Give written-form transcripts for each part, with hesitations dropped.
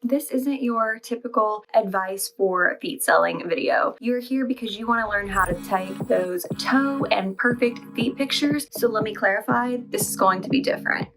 This isn't your typical advice for feet selling video. You're here because you want to learn how to take those toe and perfect feet pictures. So let me clarify, this is going to be different.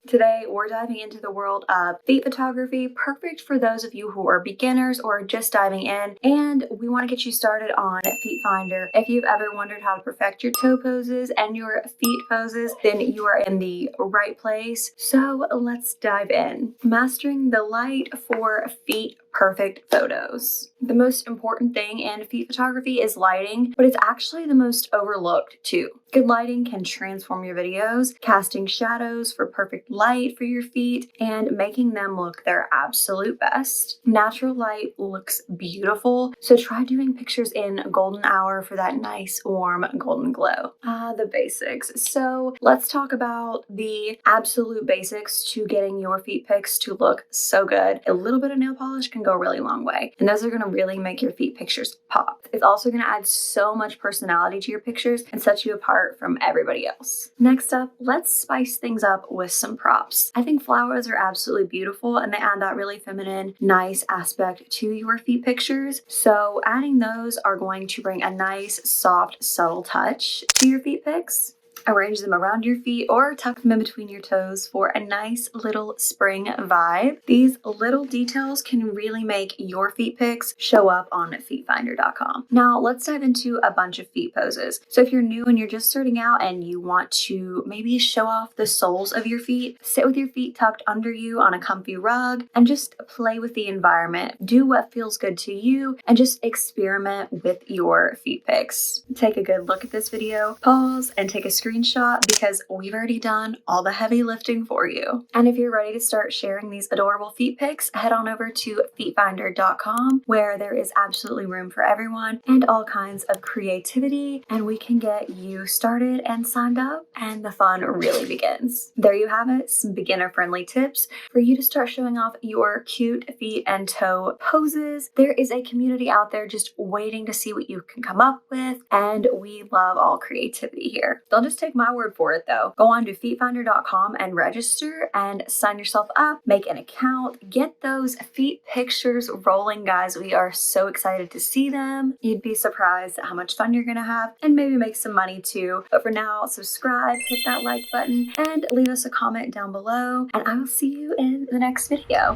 Today, we're diving into the world of feet photography, perfect for those of you who are beginners or just diving in. And we want to get you started on FeetFinder. If you've ever wondered how to perfect your toe poses and your feet poses, then you are in the right place. So let's dive in. Mastering the light for feet perfect photos. The most important thing in feet photography is lighting, but it's actually the most overlooked too. Good lighting can transform your videos, casting shadows for perfect light for your feet and making them look their absolute best. Natural light looks beautiful, so try doing pictures in golden hour for that nice warm golden glow. The basics. So let's talk about the absolute basics to getting your feet pics to look so good. A little bit of nail polish can go a really long way, and those are going to really make your feet pictures pop. It's also going to add so much personality to your pictures and set you apart from everybody else. Next up, let's spice things up with some props. I think flowers are absolutely beautiful and they add that really feminine, nice aspect to your feet pictures. So adding those are going to bring a nice, soft, subtle touch to your feet pics. Arrange them around your feet or tuck them in between your toes for a nice little spring vibe. These little details can really make your feet pics show up on FeetFinder.com. Now let's dive into a bunch of feet poses. So if you're new and you're just starting out and you want to maybe show off the soles of your feet, sit with your feet tucked under you on a comfy rug and just play with the environment. Do what feels good to you and just experiment with your feet pics. Take a good look at this video, pause, and take a screenshot because we've already done all the heavy lifting for you. And if you're ready to start sharing these adorable feet pics, head on over to FeetFinder.com where there is absolutely room for everyone and all kinds of creativity, and we can get you started and signed up and the fun really begins. There you have it, some beginner-friendly tips for you to start showing off your cute feet and toe poses. There is a community out there just waiting to see what you can come up with, and we love all creativity here. Don't just take my word for it though. Go on to FeetFinder.com and register and sign yourself up, make an account, get those feet pictures rolling, guys. We are so excited to see them. You'd be surprised at how much fun you're gonna have and maybe make some money too. But for now, subscribe, hit that like button, and leave us a comment down below, and I will see you in the next video.